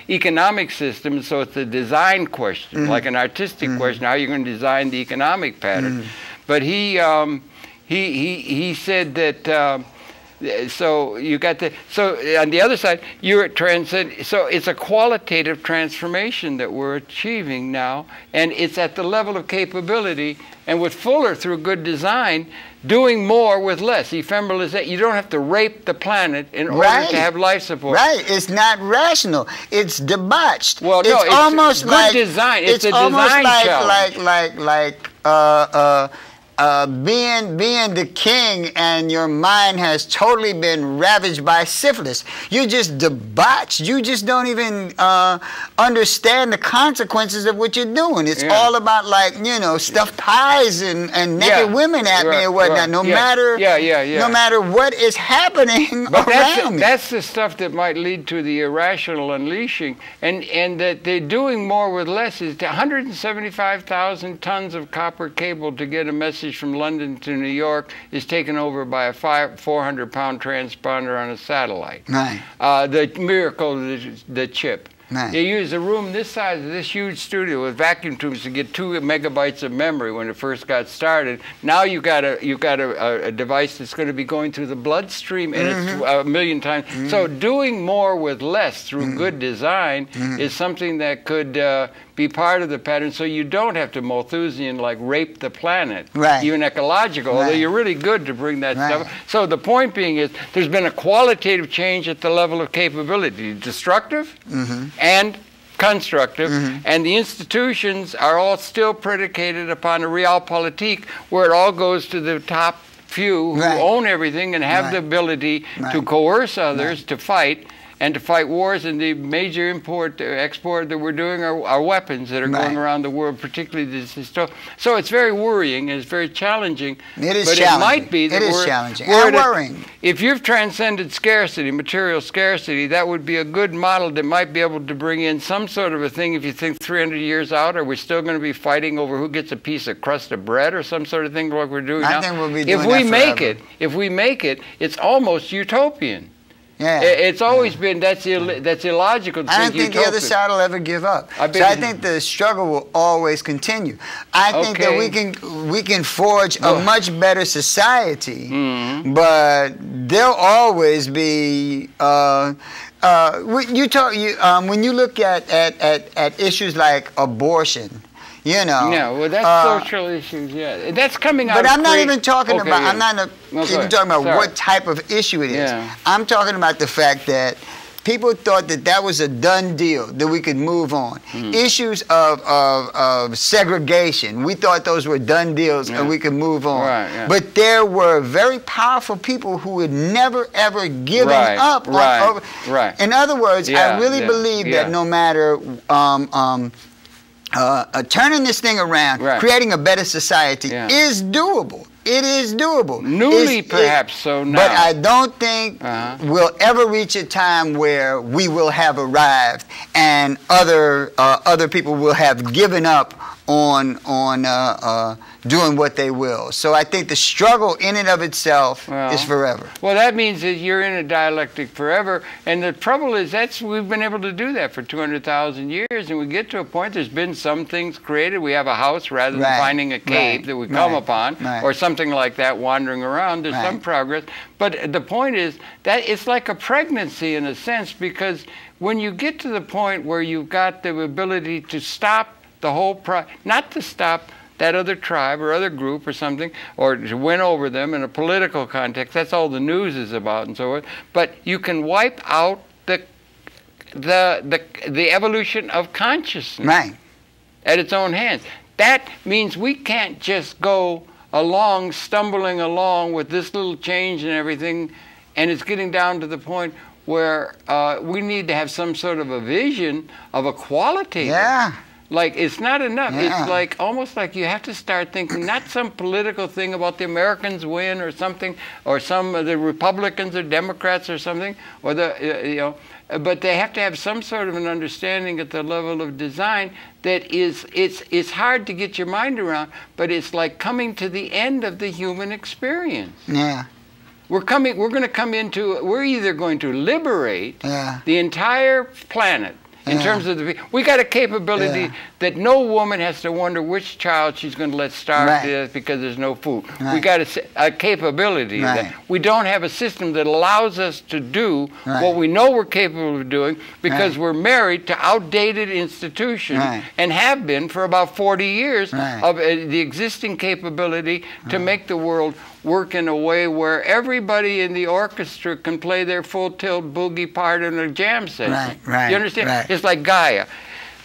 S1: economic system, so it's a design question, like an artistic question, how are you going to design the economic pattern? But he said that so you got the, so on the other side, you're at so it's a qualitative transformation that we're achieving now, and it's at the level of capability, and with Fuller, through good design, doing more with less. Ephemeralization. You don't have to rape the planet in order to have life support.
S2: It's not rational. It's debauched.
S1: Well, no, it's almost good like design. It's a design challenge.
S2: Being the king and your mind has totally been ravaged by syphilis. You're just debauched. You just don't even understand the consequences of what you're doing. It's all about, stuffed pies and naked women at me or whatnot. No matter what is happening around me.
S1: That's the stuff that might lead to the irrational unleashing, and that they're doing more with less. Is 175,000 tons of copper cable to get a message from London to New York is taken over by a 400-pound transponder on a satellite. The miracle of the chip. They use a room this size of this huge studio with vacuum tubes to get 2 megabytes of memory when it first got started. Now you've got a device that's going to be going through the bloodstream, and it's a million times. So doing more with less through good design is something that could be part of the pattern, so you don't have to Malthusian rape the planet, even ecological, although you're really good to bring that stuff. So the point being is there's been a qualitative change at the level of capability, destructive and constructive, and the institutions are all still predicated upon a realpolitik where it all goes to the top few who own everything and have the ability to coerce others to fight, and to fight wars, and the major export that we're doing are weapons that are going around the world, particularly this. So it's very worrying, and it's very challenging.
S2: It is
S1: but
S2: challenging.
S1: It might be that
S2: we're challenging and worrying.
S1: If you've transcended scarcity, material scarcity, that would be a good model that might be able to bring in some sort of a thing. If you think 300 years out, are we still going to be fighting over who gets a piece of crust of bread or some sort of thing like we're doing now?
S2: I think we'll be doing
S1: If we make it, it's almost utopian.
S2: Yeah.
S1: It's always been, that's illogical to
S2: I don't
S1: think
S2: think the other side will ever give up. So I think the struggle will always continue. I think that we can forge a much better society, but there'll always be when you look at issues like abortion. You know.
S1: Yeah, well, that's social issues. Yeah, that's coming out.
S2: But I'm not even talking about.
S1: Yeah.
S2: I'm not even talking about what type of issue it is.
S1: Yeah.
S2: I'm talking about the fact that people thought that was a done deal, that we could move on. Issues of segregation, we thought those were done deals and we could move on.
S1: Right, yeah.
S2: But there were very powerful people who had never ever given up. In other words, I really believe that no matter. Turning this thing around, creating a better society is doable. It is doable.
S1: Newly, perhaps so now.
S2: But I don't think we'll ever reach a time where we will have arrived and other people will have given up on doing what they will. So I think the struggle in and of itself is forever.
S1: Well, that means that you're in a dialectic forever, and the trouble is we've been able to do that for 200,000 years, and we get to a point, there's been some things created. We have a house rather than finding a cave that we come upon, or something like that wandering around. There's some progress. But the point is that it's like a pregnancy in a sense, because when you get to the point where you've got the ability to stop the whole not to stop that other tribe or other group or something, or to win over them in a political context. That's all the news is about and so forth. But you can wipe out the evolution of consciousness at its own hands. That means we can't just go along, stumbling along with this little change and everything, and it's getting down to the point where we need to have some sort of a vision of equality. Like, it's not enough. It's like almost like you have to start thinking not some political thing about the Americans win or something, or some of the Republicans or Democrats or something, or but they have to have some sort of an understanding at the level of design that it's hard to get your mind around, but it's like coming to the end of the human experience. We're either going to liberate the entire planet. In terms of we got a capability that no woman has to wonder which child she's going to let starve to death because there's no food. We got a capability that we don't have a system that allows us to do what we know we're capable of doing because we're married to outdated institutions and have been for about 40 years of the existing capability to make the world work in a way where everybody in the orchestra can play their full tilt boogie part in a jam session. You understand? It's like Gaia.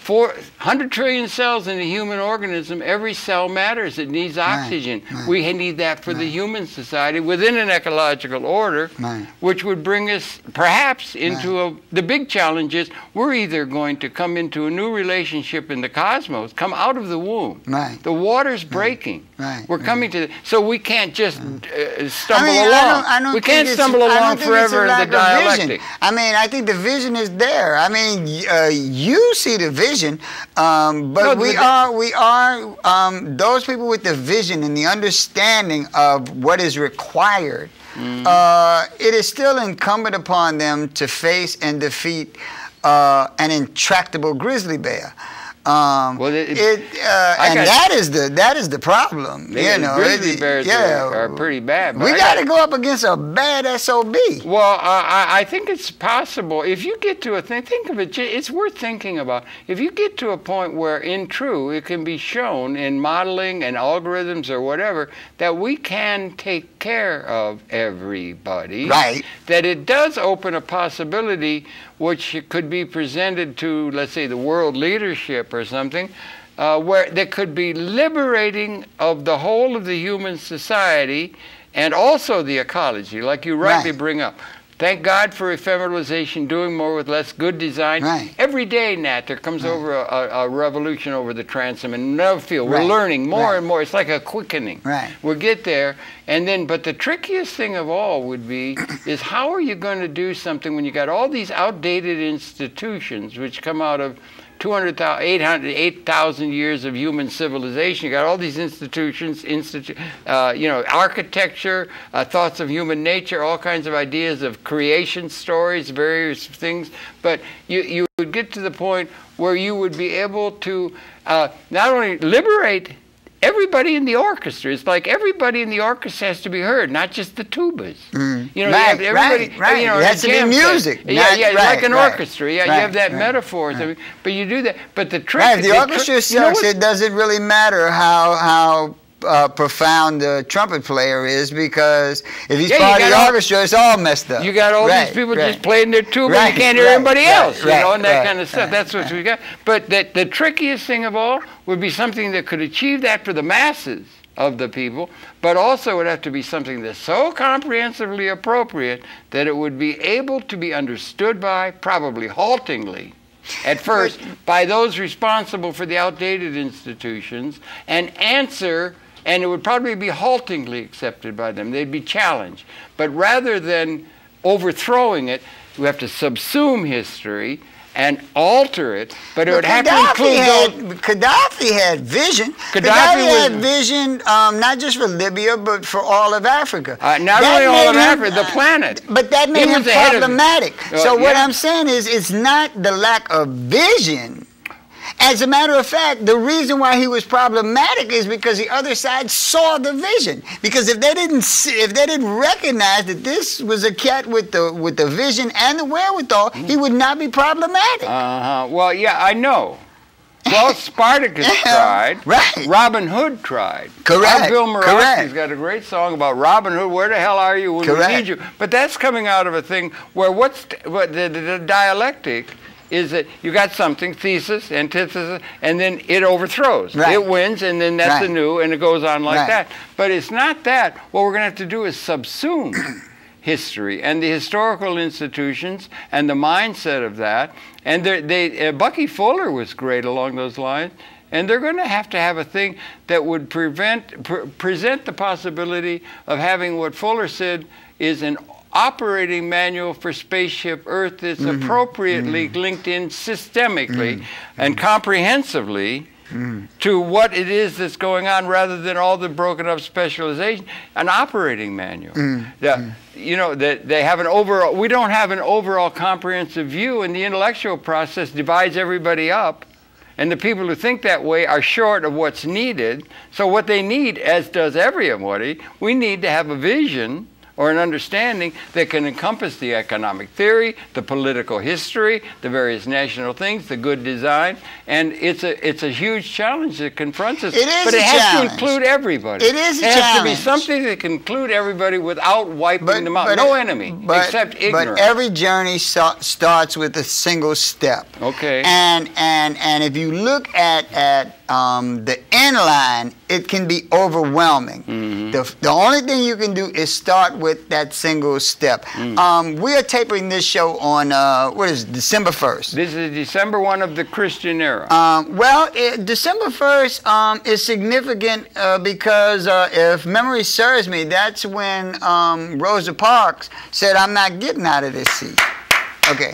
S1: 400 trillion cells in the human organism, every cell matters. It needs oxygen. We need that for the human society within an ecological order, which would bring us perhaps into the big challenge is we're either going to come into a new relationship in the cosmos, come out of the womb. The water's breaking. We're coming to so we can't just stumble along. We can't stumble along forever in the dialectic.
S2: I mean, I think the vision is there. I mean, you see the vision. But we are those people with the vision and the understanding of what is required. It is still incumbent upon them to face and defeat an intractable grizzly bear. That is the problem.
S1: Grizzly bears are pretty bad.
S2: We got to go up against a bad SOB.
S1: Well, I think it's possible. If you get to a thing, think of it. It's worth thinking about. If you get to a point where, in true, it can be shown in modeling and algorithms or whatever that we can take care of everybody. That it does open a possibility which could be presented to, let's say, the world leadership or something, where there could be liberating of the whole of the human society and also the ecology, like you rightly bring up. Thank God for ephemeralization, doing more with less, good design. Every day, Nat, there comes over a revolution over the transom and no field. We're learning more and more. It's like a quickening. We'll get there. And then, but the trickiest thing of all would be, is how are you going to do something when you got all these outdated institutions which come out of 8,000 years of human civilization. You got all these institutions, architecture, thoughts of human nature, all kinds of ideas of creation stories, various things. But you would get to the point where you would be able to not only liberate everybody in the orchestra. It's like everybody in the orchestra has to be heard, not just the tubas. You know,
S2: right,
S1: everybody,
S2: right.
S1: You know,
S2: it has to be music.
S1: Like an orchestra. Yeah, you have that metaphor.
S2: Right.
S1: But you do that. But the trick.
S2: Right, if the orchestra sucks, it doesn't really matter how profound the trumpet player is, because if he's part of the orchestra, it's all messed up.
S1: You got all these people just playing their tuba, and you can't hear anybody else, and that kind of stuff. That's what we got. But the trickiest thing of all would be something that could achieve that for the masses of the people, but also would have to be something that's so comprehensively appropriate that it would be able to be understood by, probably haltingly, at first, by those responsible for the outdated institutions, and it would probably be haltingly accepted by them. They'd be challenged. But rather than overthrowing it, we have to subsume history and alter it, but it would have to include
S2: Gaddafi had vision. Gaddafi had vision not just for Libya, but for all of Africa.
S1: Not only all of Africa, the planet.
S2: But that made him problematic. So what I'm saying is, it's not the lack of vision. As a matter of fact, the reason why he was problematic is because the other side saw the vision. Because if they didn't recognize that this was a cat with the vision and the wherewithal, he would not be problematic.
S1: Well, yeah, I know. Well, Spartacus tried.
S2: Right.
S1: Robin Hood tried.
S2: Correct.
S1: Bill Murray's got a great song about Robin Hood. Where the hell are you when we need you? But that's coming out of a thing where the dialectic is that you got something, thesis, antithesis, and then it overthrows.
S2: Right.
S1: It wins, and then that's the new, and it goes on like that. But it's not that. What we're going to have to do is subsume history and the historical institutions and the mindset of that. And Bucky Fuller was great along those lines. And they're going to have a thing that would present the possibility of having what Fuller said is an operating manual for Spaceship Earth that's appropriately linked in systemically and comprehensively to what it is that's going on, rather than all the broken up specialization. An operating manual. You know, that they have an overall. We don't have an overall comprehensive view, and the intellectual process divides everybody up. And the people who think that way are short of what's needed. So what they need, as does everybody, we need to have a vision or an understanding that can encompass the economic theory, the political history, the various national things, the good design, and it's a huge challenge that confronts us.
S2: It is
S1: but it has to include everybody.
S2: It is a challenge.
S1: It has to be something that can include everybody without wiping them out. No enemy, except ignorance.
S2: But every journey starts with a single step.
S1: Okay.
S2: And if you look at the end line, it can be overwhelming. The only thing you can do is start with that single step. We are taping this show on, December 1st.
S1: This is December 1 of the Christian era.
S2: December 1st is significant because if memory serves me, that's when Rosa Parks said, "I'm not getting out of this seat." Okay.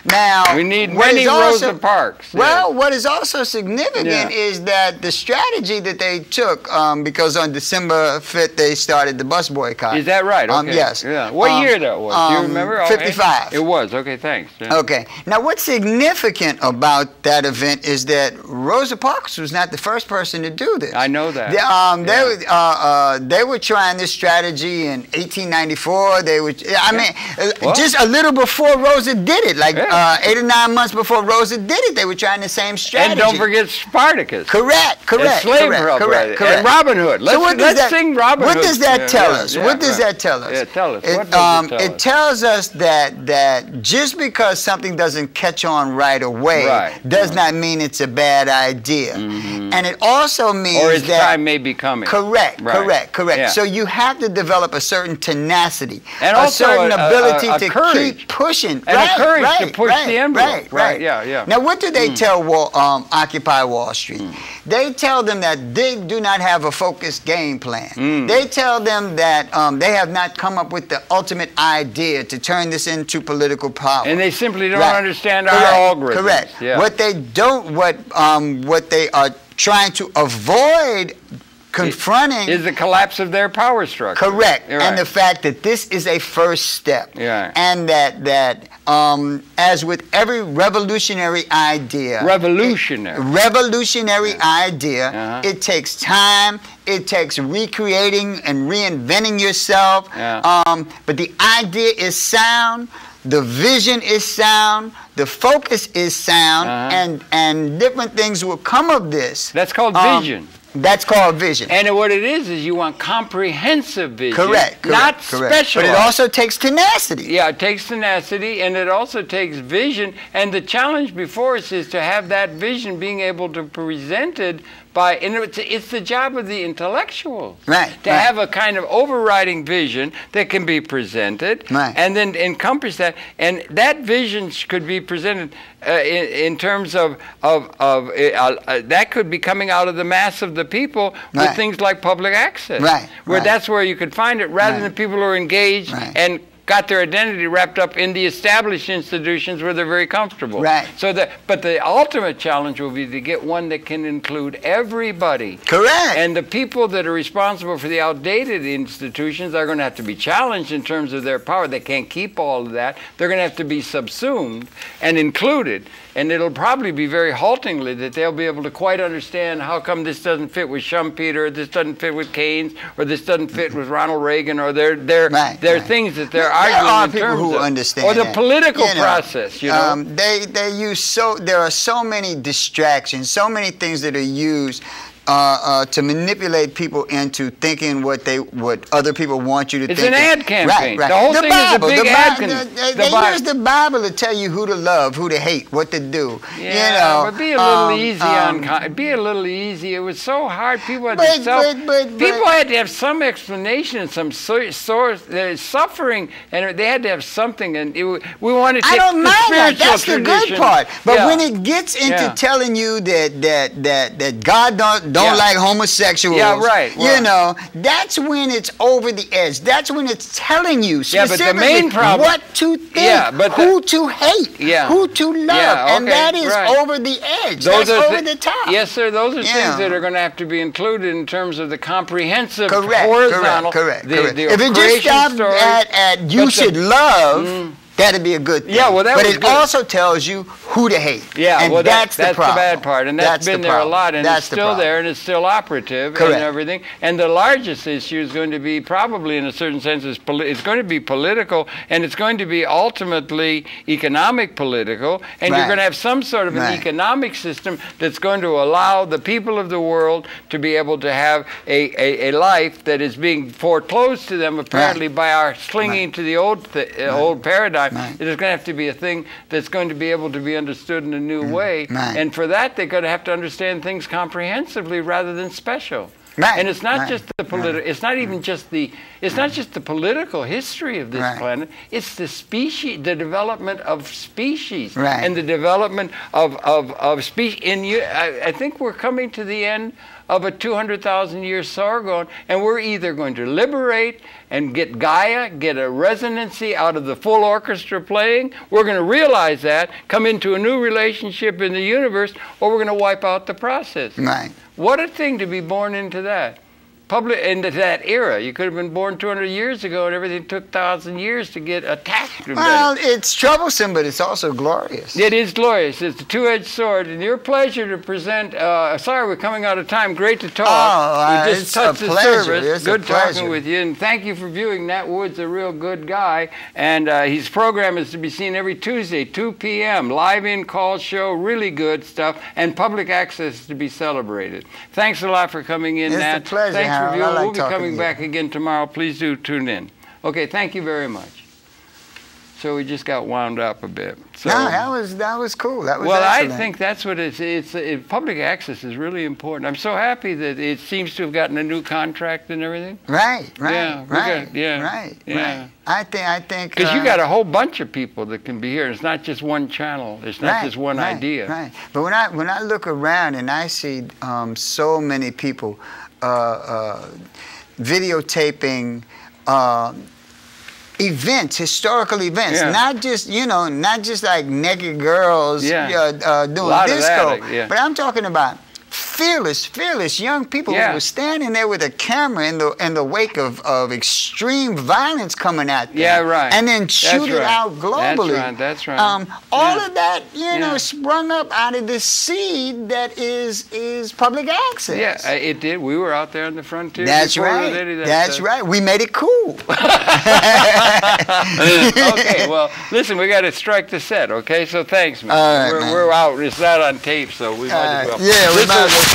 S2: Now,
S1: we need many Rosa Parks.
S2: Well, what is also significant is that the strategy that they took, because on December 5th they started the bus boycott.
S1: Is that right? Okay.
S2: Yes.
S1: Yeah. What year that was? Do you remember?
S2: 55.
S1: It was. Okay, thanks. Yeah.
S2: Okay. Now, what's significant about that event is that Rosa Parks was not the first person to do this.
S1: I know that.
S2: They were trying this strategy in 1894. Just a little before Rosa did it, 8 or 9 months before Rosa did it, they were trying the same strategy.
S1: And don't forget Spartacus.
S2: Correct.
S1: And Robin Hood. Let's sing Robin Hood.
S2: What does that tell us? What does that tell us?
S1: Yeah, tell us. What does it tell us?
S2: It tells us that just because something doesn't catch on right away does not mean it's a bad idea. And it also means
S1: or its time may be coming.
S2: Correct.
S1: Yeah.
S2: So you have to develop a certain tenacity,
S1: and
S2: a
S1: also
S2: certain ability to
S1: courage.
S2: keep pushing.
S1: And a courage to push the envelope. Right. Yeah.
S2: Now, what do they tell Occupy Wall Street? They tell them that they do not have a focused game plan. They tell them that they have not come up with the ultimate idea to turn this into political power.
S1: And they simply don't understand our algorithm.
S2: Correct.
S1: Yeah.
S2: What they are trying to avoid confronting
S1: is the collapse of their power structure.
S2: Correct. And the fact that this is a first step. And that as with every revolutionary idea, it takes time, it takes recreating and reinventing yourself. But the idea is sound, the vision is sound, the focus is sound, and different things will come of this.
S1: That's called vision.
S2: That's called vision.
S1: And what it is you want comprehensive vision.
S2: Correct.
S1: Not special.
S2: But it also takes tenacity.
S1: Yeah, it takes tenacity, and it also takes vision. And the challenge before us is to have that vision being able to be presented by, and it's the job of the intellectuals to have a kind of overriding vision that can be presented and then encompass that. And that vision could be presented in terms of that could be coming out of the mass of the people with things like public access, where that's where you could find it, rather than people who are engaged and got their identity wrapped up in the established institutions where they're very comfortable. So but the ultimate challenge will be to get one that can include everybody. And the people that are responsible for the outdated institutions are going to have to be challenged in terms of their power. They can't keep all of that. They're going to have to be subsumed and included. And it'll probably be very haltingly that they'll be able to quite understand how come this doesn't fit with Schumpeter, or this doesn't fit with Keynes, or this doesn't fit with Ronald Reagan, or they're things that they're arguing in terms of,
S2: understand
S1: or the political process.
S2: They use there are so many distractions, so many things that are used to manipulate people into thinking what other people want you to think.
S1: It's an ad campaign. The whole thing is a big ad campaign.
S2: They use the Bible to tell you who to love, who to hate, what to do.
S1: But be a little easy be a little ezy. It was so hard. People had to have some explanation and some source. Suffering, and they had to have something. And we wanted to take the spiritual
S2: That's
S1: tradition.
S2: The good part. But when it gets into telling you that God don't like homosexuals. That's when it's over the edge. That's when it's telling you specifically
S1: but the main problem,
S2: what to think, who to hate, who to love, and that is over the edge. That's over the top.
S1: Yes, sir. Those are things that are going to have to be included in terms of the comprehensive horizontal.
S2: Correct. If it just stopped at you should love. That'd be a good thing. But it also tells you who to hate. That's the bad part.
S1: And that's been there a lot, and it's still there, and it's still operative and everything. And the largest issue is going to be, probably in a certain sense, it's going to be political, and it's going to be ultimately economic political, and you're going to have some sort of an economic system that's going to allow the people of the world to be able to have a life that is being foreclosed to them, apparently, by our clinging to the old paradigm. It is going to have to be a thing that's going to be able to be understood in a new way. And for that, they're going to have to understand things comprehensively rather than special. And it's not just the political. It's not even just the. It's not just the political history of this planet. It's the species, the development of species, and the development of species. I think we're coming to the end of a 200,000-year Sargon, and we're either going to liberate and get Gaia, get a resonancy out of the full orchestra playing. We're going to realize that, come into a new relationship in the universe, or we're going to wipe out the process. What a thing to be born into that. Into that era. You could have been born 200 years ago, and everything took 1,000 years to get attached to it.
S2: Well, it's troublesome, but it's also glorious.
S1: It is glorious. It's a two-edged sword, and your pleasure to present. Sorry, we're coming out of time. Great to talk. We just touched the service. Good talking with you, and thank you for viewing. Nat Wood's a real good guy, and his program is to be seen every Tuesday, 2 p.m. Live-in call show, really good stuff, and public access to be celebrated. Thanks a lot for coming in, Nat.
S2: It's a pleasure.
S1: Thanks. We'll be coming back again tomorrow. Please do tune in. Okay, thank you very much. So we just got wound up a bit. So,
S2: no, that was cool. That was
S1: well,
S2: excellent.
S1: I think that's what public access is really important. I'm so happy that it seems to have gotten a new contract and everything.
S2: Right.
S1: Yeah,
S2: Right. I think
S1: because you got a whole bunch of people that can be here. It's not just one channel. It's not just one idea.
S2: Right. But when I look around and I see so many people videotaping events, historical events, not just like naked girls doing disco, but I'm talking about fearless young people who were standing there with a camera in the wake of extreme violence coming at them.
S1: Yeah, right.
S2: And then shoot it out globally.
S1: That's right.
S2: All of that, sprung up out of this seed that is public access.
S1: Yeah, it did. We were out there on the frontier.
S2: That's right. That's right. We made it cool.
S1: Okay, well, listen, we got to strike the set, okay? So thanks, man.
S2: All right, man.
S1: We're out. It's not on tape, so we might as well.
S2: Yeah, we might as well